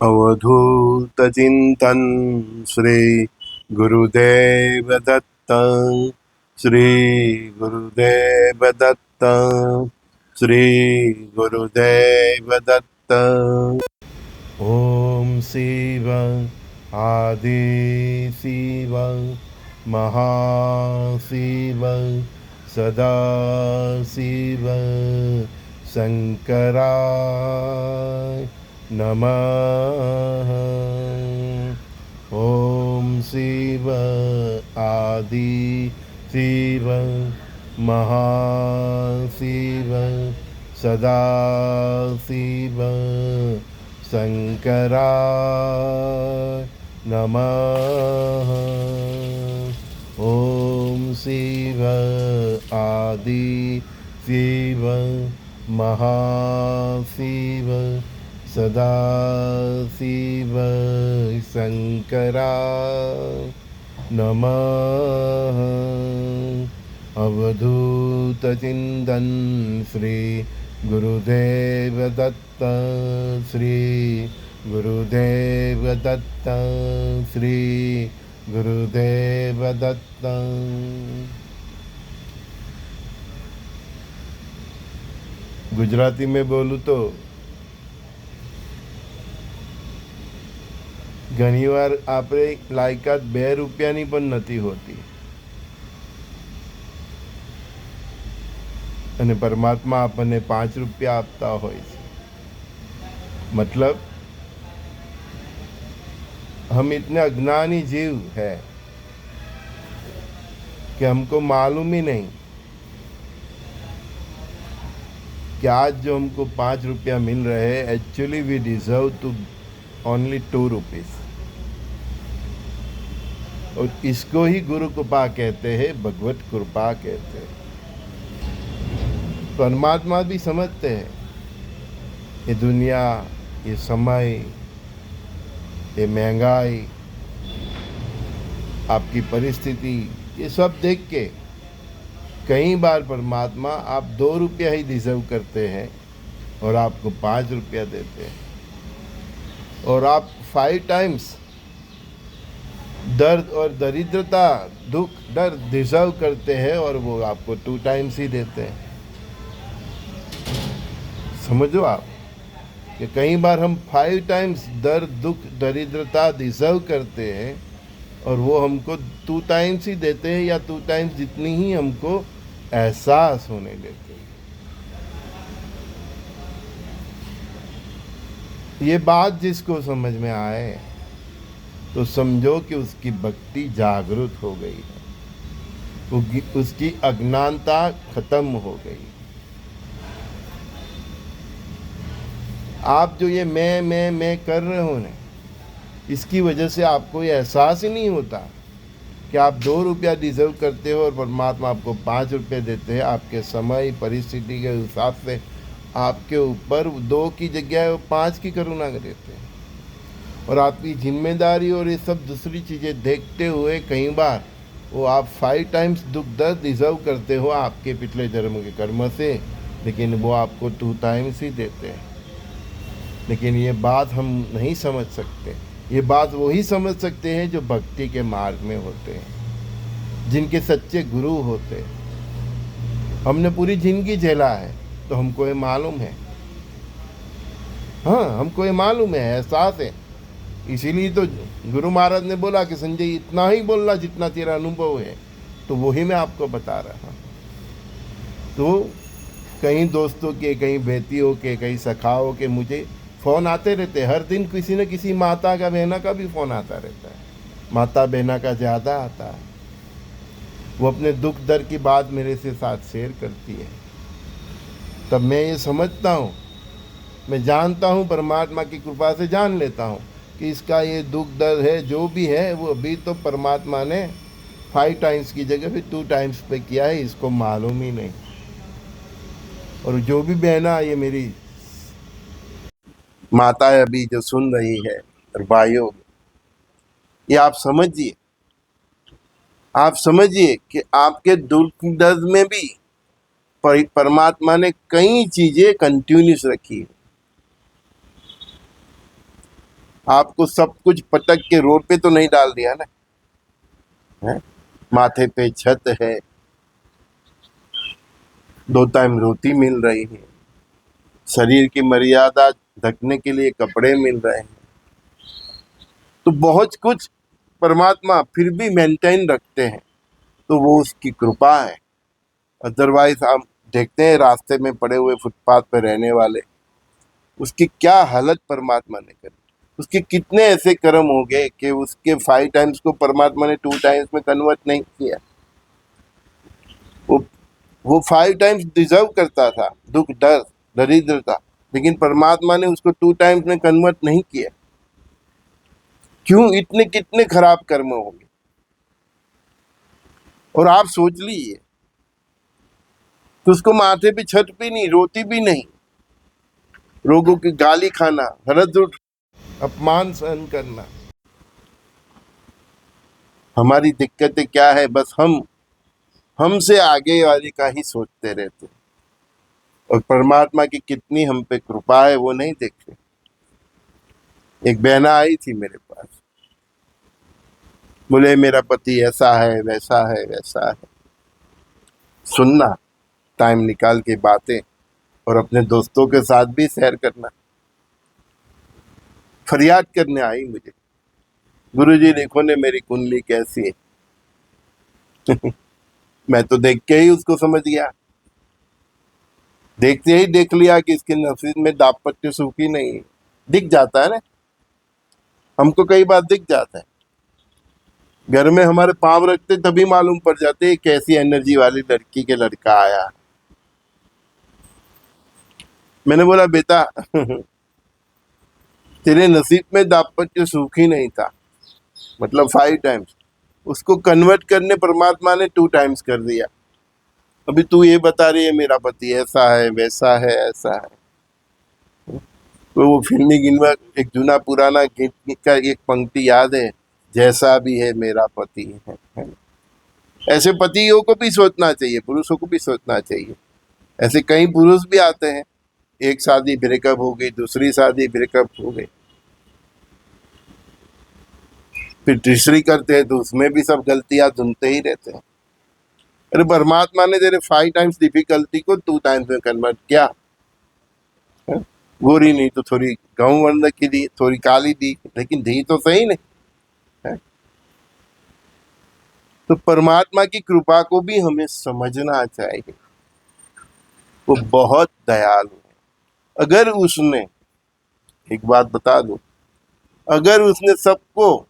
अवधूत चिंतन श्री गुरुदेव दत्त। श्री गुरुदेव दत्त। श्री गुरुदेव दत्त। ओम शिव आदि शिव महाशिव सदा शिव शंकराय नमः। ओम शिव आदि शिव महाशिव सदा शिव शंकराय नमः। ओम शिव आदि शिव महाशिव सदा शिव शंकराय नमः। अवधूत चिंतन श्री गुरुदेव दत्त। श्री गुरुदेव दत्त। श्री गुरुदेव दत्त। गुजराती में बोलूँ तो ઘણીવાર આપણે લાયકાત 2 રૂપિયાની પણ નથી હોતી અને પરમાત્મા આપણને 5 રૂપિયા આપતા હોય છે। मतलब हम इतने अज्ञानी जीव है कि हमको मालूम ही नहीं कि आज जो हमको 5 रुपया मिल रहे हैं, actually we deserve to only 2 rupees. और इसको ही गुरु कृपा कहते हैं, भगवत कृपा कहते हैं। परमात्मा भी समझते हैं ये दुनिया, ये समय, ये महंगाई, आपकी परिस्थिति, ये सब देख के कई बार परमात्मा आप 2 रुपया ही डिजर्व करते हैं और आपको 5 रुपया देते हैं। और आप 5 टाइम्स दर्द और दरिद्रता, दुख, डर डिजर्व करते हैं और वो आपको 2 टाइम्स ही देते हैं। समझो आप कि कई बार हम 5 टाइम्स दर्द, दुख, दरिद्रता डिजर्व करते हैं और वो हमको 2 टाइम्स ही देते हैं, या 2 टाइम्स जितनी ही हमको एहसास होने देते हैं। ये बात जिसको समझ में आए तो समझो कि उसकी भक्ति जागृत हो गई है, उसकी अज्ञानता खत्म हो गई। आप जो ये मैं कर रहे हो ना, इसकी वजह से आपको ये एहसास ही नहीं होता कि आप 2 रुपया डिजर्व करते हो और परमात्मा आपको 5 रुपये देते हैं। आपके समय परिस्थिति के हिसाब से आपके ऊपर 2 की जगह 5 की करुणा देते हैं। और आपकी जिम्मेदारी और ये सब दूसरी चीज़ें देखते हुए कई बार वो आप 5 टाइम्स दुख दर्द डिजर्व करते हो आपके पिछले जन्म के कर्म से, लेकिन वो आपको 2 टाइम्स ही देते हैं। लेकिन ये बात हम नहीं समझ सकते। ये बात वही समझ सकते हैं जो भक्ति के मार्ग में होते हैं, जिनके सच्चे गुरु होते हैं। हमने पूरी जिंदगी झेला है तो हमको ये मालूम है। हाँ, हमको ये मालूम है, एहसास है। इसीलिए तो गुरु महाराज ने बोला कि संजय इतना ही बोलना जितना तेरा अनुभव है। तो वही मैं आपको बता रहा हूँ। तो कई दोस्तों के, कई बेटियों के, कई सखाओं के मुझे फ़ोन आते रहते हैं। हर दिन किसी न किसी माता का, बहना का भी फ़ोन आता रहता है। माता बहना का ज़्यादा आता है। वो अपने दुख दर्द की बात मेरे से साथ शेयर करती है। तब मैं ये समझता हूँ, मैं जानता हूँ, परमात्मा की कृपा से जान लेता हूँ कि इसका ये दुख दर्द है, जो भी है, वो अभी तो परमात्मा ने 5 टाइम्स की जगह फिर 2 टाइम्स पे किया है, इसको मालूम ही नहीं। और जो भी बहना, ये मेरी माताएं अभी जो सुन रही है, और भाइयों, ये आप समझिए कि आपके दुख दर्द में भी परमात्मा ने कई चीजें कंटिन्यूस रखी है। आपको सब कुछ पटक के रोड पे तो नहीं डाल दिया ना, है? माथे पे छत है, 2 टाइम रोटी मिल रही है, शरीर की मर्यादा ढकने के लिए कपड़े मिल रहे हैं, तो बहुत कुछ परमात्मा फिर भी मेंटेन रखते हैं, तो वो उसकी कृपा है। अदरवाइज हम देखते हैं रास्ते में पड़े हुए फुटपाथ पे रहने वाले, उसकी क्या हालत परमात्मा ने करी। उसके कितने ऐसे कर्म हो गए कि उसके 5 टाइम्स को परमात्मा ने 2 टाइम्स में कन्वर्ट नहीं किया। वो वो 5 टाइम्स डिजर्व करता था, दुख दर्द दरिद्रता, लेकिन परमात्मा ने उसको 2 टाइम्स में कन्वर्ट नहीं किया। क्यों? इतने कितने खराब कर्म हो गए। और आप सोच लीजिए कि उसको माथे पे छत भी नहीं, रोटी भी नहीं, लोगों की गाली खाना, हरज उठ, अपमान सहन करना। हमारी दिक्कतें क्या है? बस हम हमसे आगे वाले का ही सोचते रहते, और परमात्मा की कितनी हम पे कृपा है वो नहीं देखते। एक बहना आई थी मेरे पास, बोले मेरा पति ऐसा है, वैसा है, वैसा है। सुनना, टाइम निकाल के बातें, और अपने दोस्तों के साथ भी शेयर करना। फरियाद करने आई मुझे, गुरुजी देखो ने मेरी कुंडली कैसी है। मैं तो देख के ही उसको समझ गया, देखते ही देख लिया कि इसके नसीब में दाम्पत्य सुख ही नहीं है। दिख जाता है ना, हमको कई बार दिख जाता है। घर में हमारे पाँव रखते तभी मालूम पड़ जाते है कैसी एनर्जी वाली लड़की के लड़का आया। मैंने बोला बेटा, तेरे नसीब में दाम्पत्य सुख ही नहीं था, मतलब 5 टाइम्स, उसको कन्वर्ट करने परमात्मा ने 2 टाइम्स कर दिया। अभी तू ये बता रही है मेरा पति ऐसा है, वैसा है, ऐसा है। तो वो फिल्मी गिनवा एक जूना पुराना गीत का एक पंक्ति याद है, जैसा भी है मेरा पति है। ऐसे पतियों को भी सोचना चाहिए, पुरुषों को भी सोचना चाहिए। ऐसे कई पुरुष भी आते हैं, एक शादी ब्रेकअप हो गई, दूसरी शादी ब्रेकअप हो गई, फिर तीसरी करते हैं तो उसमें भी सब गलतियां ढूंढते ही रहते हैं। अरे परमात्मा ने तेरे 5 टाइम्स डिफिकल्टी को 2 टाइम्स में कन्वर्ट किया। है? गोरी नहीं तो थोड़ी गौ वर्ण की दी, थोड़ी काली दी, लेकिन दी तो सही नहीं है? तो परमात्मा की कृपा को भी हमें समझना चाहिए। वो बहुत दयालु है। अगर उसने, एक बात बता दो, अगर उसने सबको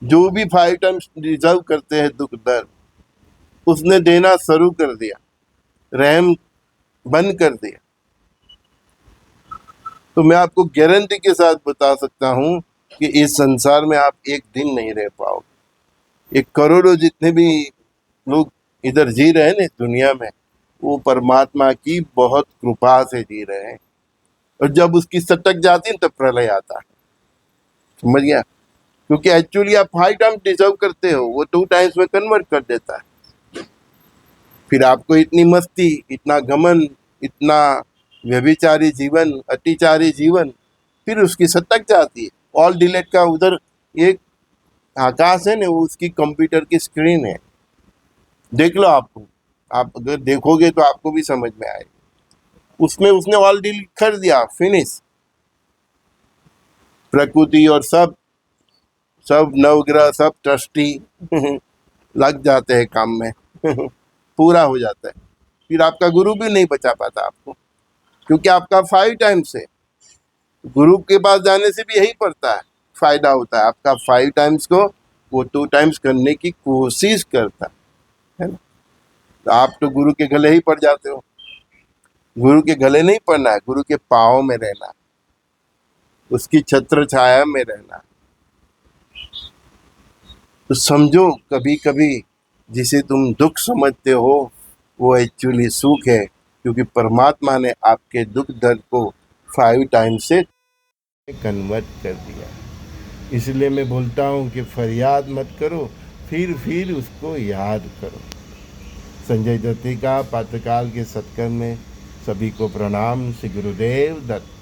जो भी 5 टाइम्स डिजर्व करते हैं दुख दर्द, उसने देना शुरू कर दिया, रहम बंद कर दिया, तो मैं आपको गारंटी के साथ बता सकता हूं कि इस संसार में आप एक दिन नहीं रह पाओगे। एक करोड़ों जितने भी लोग इधर जी रहे हैं ना दुनिया में, वो परमात्मा की बहुत कृपा से जी रहे हैं। और जब उसकी सटक जाती है तब प्रलय आता है, समझ गया? क्योंकि एक्चुअली आप 5 टाइम्स डिजर्व करते हो, वो 2 टाइम्स में कन्वर्ट कर देता है। फिर आपको इतनी मस्ती, इतना घमंड, इतना व्यभिचारी जीवन, अतिचारी जीवन, फिर उसकी सटक जाती है। ऑल डिलीट का उधर एक आकाश है ना, वो उसकी कंप्यूटर की स्क्रीन है, देख लो। आपको, आप अगर देखोगे तो आपको भी समझ में आएगा। उसमें उसने ऑल डिलीट कर दिया, फिनिश। प्रकृति और सब सब नवग्रह, सब ट्रस्टी लग जाते हैं काम में। पूरा हो जाता है। फिर आपका गुरु भी नहीं बचा पाता आपको, क्योंकि आपका 5 टाइम्स है। गुरु के पास जाने से भी यही पड़ता है, फायदा होता है आपका 5 टाइम्स को वो 2 टाइम्स करने की कोशिश करता है ना। तो आप तो गुरु के गले ही पड़ जाते हो। गुरु के गले नहीं पड़ना है, गुरु के पाँव में रहना, उसकी छत्र छाया में रहना। तो समझो, कभी कभी जिसे तुम दुख समझते हो वो एक्चुअली सुख है, क्योंकि परमात्मा ने आपके दुख दर्द को 5 टाइम्स से कन्वर्ट कर दिया। इसलिए मैं बोलता हूँ कि फरियाद मत करो, फिर उसको याद करो। संजय दत्ती का प्रातःकाल के सत्कर्म में सभी को प्रणाम। श्री गुरुदेव दत्त।